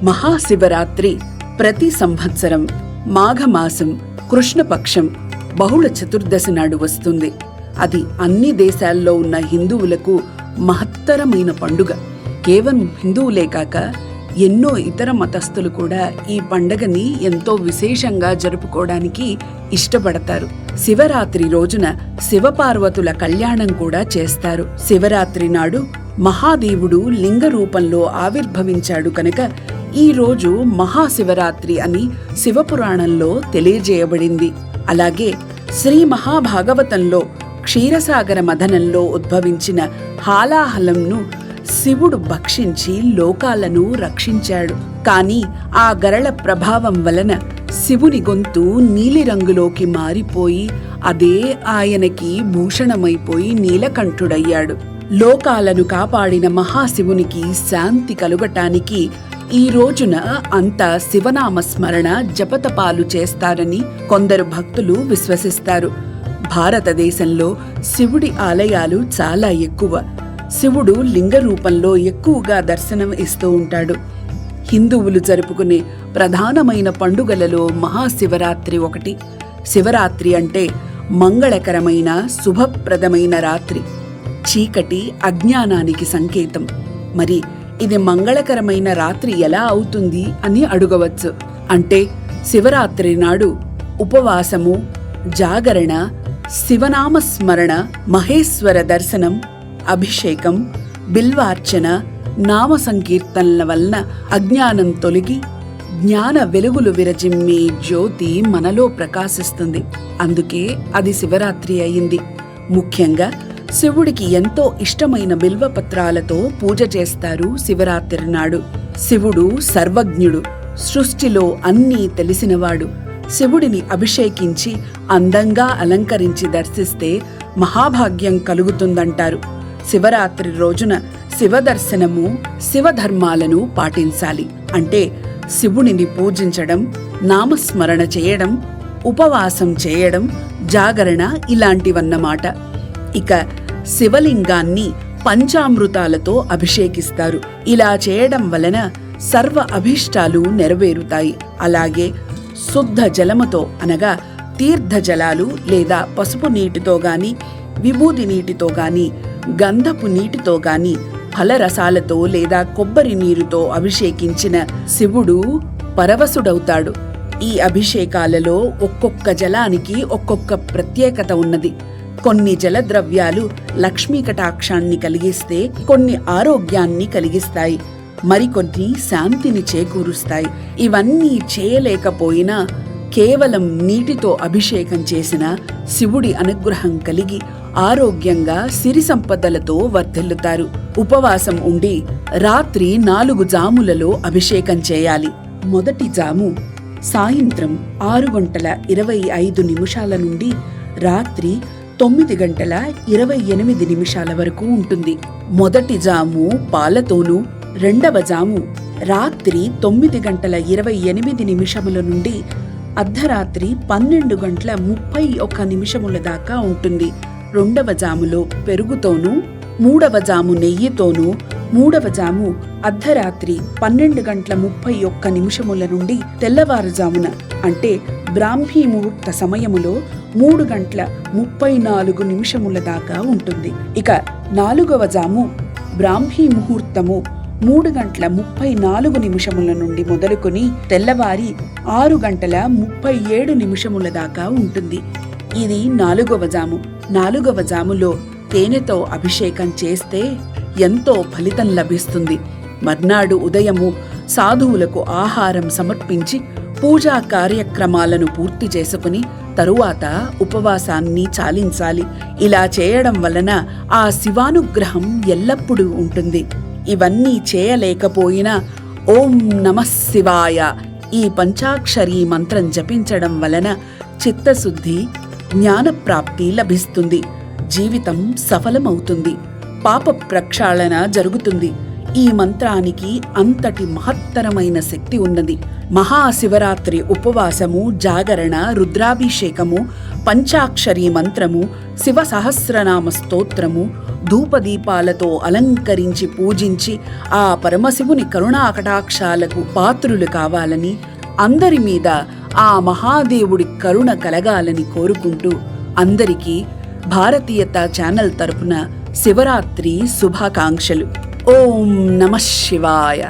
మహాశివరాత్రి ప్రతి సంవత్సరం మాఘమాసం కృష్ణపక్షం బహుళ చతుర్దశి నాడు వస్తుంది. అది అన్ని దేశాల్లో ఉన్న హిందువులకు మహత్తరమైన పండుగ. కేవలం హిందువులే కాక ఎన్నో ఇతర మతస్థులు కూడా ఈ పండగని ఎంతో విశేషంగా జరుపుకోవడానికి ఇష్టపడతారు. శివరాత్రి రోజున శివపార్వతుల కళ్యాణం కూడా చేస్తారు. శివరాత్రి నాడు మహాదేవుడు లింగ రూపంలో ఆవిర్భవించాడు కనుక ఈ రోజు మహాశివరాత్రి అని శివపురాణంలో తెలియజేయబడింది. అలాగే శ్రీ మహాభాగవతంలో క్షీరసాగర మథనంలో ఉద్భవించిన హాలాహలంను శివుడు భక్షించి లోకాలను రక్షించాడు. కాని ఆ గరళ ప్రభావం వలన శివుని గొంతు నీలిరంగులోకి మారిపోయి అదే ఆయనకి భూషణమైపోయి నీలకంఠుడయ్యాడు. లోకాలను కాపాడిన మహాశివునికి శాంతి కలుగటానికి ఈ రోజున అంతా శివనామ స్మరణ జపతపాలు చేస్తారని కొందరు భక్తులు విశ్వసిస్తారు. భారతదేశంలో శివుడి ఆలయాలు చాలా ఎక్కువ. శివుడు లింగ రూపంలో ఎక్కువగా దర్శనం ఇస్తూ ఉంటాడు. హిందువులు జరుపుకునే ప్రధానమైన పండుగలలో మహాశివరాత్రి ఒకటి. శివరాత్రి అంటే మంగళకరమైన శుభప్రదమైన రాత్రి. చీకటి అజ్ఞానానికి సంకేతం. మరి ఇది మంగళకరమైన రాత్రి ఎలా అవుతుంది అని అడగవచ్చు. అంటే శివరాత్రి నాడు ఉపవాసము, జాగరణ, శివనామస్మరణ, మహేశ్వర దర్శనం, అభిషేకం, బిల్వార్చన, నామ సంకీర్తనల వలన అజ్ఞానం తొలగి జ్ఞాన వెలుగులు విరజిమ్మే జ్యోతి మనలో ప్రకాశిస్తుంది. అందుకే అది శివరాత్రి అయింది. ముఖ్యంగా శివుడికి ఎంతో ఇష్టమైన బిల్వపత్రాలతో పూజ చేస్తారు శివరాత్రి నాడు. శివుడు సర్వజ్ఞుడు, సృష్టిలో అన్నీ తెలిసినవాడు. శివుడిని అభిషేకించి అందంగా అలంకరించి దర్శిస్తే మహాభాగ్యం కలుగుతుందంటారు. శివరాత్రి రోజున శివదర్శనము, శివధర్మాలను పాటించాలి. అంటే శివుడిని పూజించడం, నామస్మరణ చేయడం, ఉపవాసం చేయడం, జాగరణ ఇలాంటివన్నమాట. ఇక శివలింగాన్ని పంచామృతాలతో అభిషేకిస్తారు. ఇలా చేయడం వలన సర్వ అభిష్టాలు నెరవేరుతాయి. అలాగే శుద్ధ జలముతో అనగా తీర్థ జలాలు లేదా పసుపు నీటితో గాని, విభూది నీటితో గాని, గంధపు నీటితో గాని, ఫలరసాలతో లేదా కొబ్బరి నీరుతో అభిషేకించిన శివుడు పరవశుడవుతాడు. ఈ అభిషేకాలలో ఒక్కొక్క జలానికి ఒక్కొక్క ప్రత్యేకత ఉన్నది. కొన్ని జలద్రవ్యాలు లక్ష్మీ కటాక్షాన్ని కలిగిస్తే కొన్ని ఆరోగ్యాన్ని కలిగిస్తాయి, మరికొన్ని శాంతిని చేకూరుస్తాయి. ఇవన్నీ చేయలేకపోయినా కేవలం నీటితో అభిషేకం చేసిన శివుడి అనుగ్రహం కలిగి ఆరోగ్యంగా సిరి సంపదలతో వర్ధిల్లుతారు. ఉపవాసం ఉండి రాత్రి 4 జాములలో అభిషేకం చేయాలి. మొదటి జాము సాయంత్రం 6:25 నుండి రాత్రి 9:28 వరకు ఉంటుంది. మొదటి జాము పాలతోనూ, రెండవ జాము రాత్రి 9:28 నుండి అర్ధరాత్రి 12:31 దాకా ఉంటుంది. రెండవ జాములో పెరుగుతోనూ, మూడవ జాము నెయ్యితోనూ, మూడవ జాము అర్ధరాత్రి 12:31 నుండి తెల్లవారుజామున అంటే బ్రాహ్మీ ముహూర్త సమయములో 3:34 దాకా ఉంటుంది. ఇక నాలుగవ జాము బ్రాహ్మీ ముహూర్తము 3:34 నుండి మొదలుకొని తెల్లవారి 6:37 దాకా ఉంటుంది. ఇది నాలుగవ జాము. నాలుగవ జాములో తేనెతో అభిషేకం చేస్తే ఎంతో ఫలితం లభిస్తుంది. మర్నాడు ఉదయము సాధువులకు ఆహారం సమర్పించి పూజా కార్యక్రమాలను పూర్తి చేసుకుని తరువాత ఉపవాసాన్ని చాలించాలి. ఇలా చేయడం వలన ఆ శివానుగ్రహం ఎల్లప్పుడూ ఉంటుంది. ఇవన్నీ చేయలేకపోయినా ఓం నమః శివాయ ఈ పంచాక్షరీ మంత్రం జపించడం వలన చిత్తశుద్ధి, జ్ఞానప్రాప్తి లభిస్తుంది. జీవితం సఫలమవుతుంది. పాప ప్రక్షాళన జరుగుతుంది. ఈ మంత్రానికి అంతటి మహత్తరమైన శక్తి ఉన్నది. మహాశివరాత్రి ఉపవాసము, జాగరణ, రుద్రాభిషేకము, పంచాక్షరీ మంత్రము, శివ సహస్రనామ స్తోత్రము, ధూపదీపాలతో అలంకరించి పూజించి ఆ పరమశివుని కరుణా కటాక్షాలకు పాత్రులు కావాలని, అందరి మీద ఆ మహాదేవుడి కరుణ కలగాలని కోరుకుంటూ అందరికీ భారతీయత ఛానల్ తరపున శివరాత్రి శుభాకాంక్షలు. ఓం నమః శివాయ.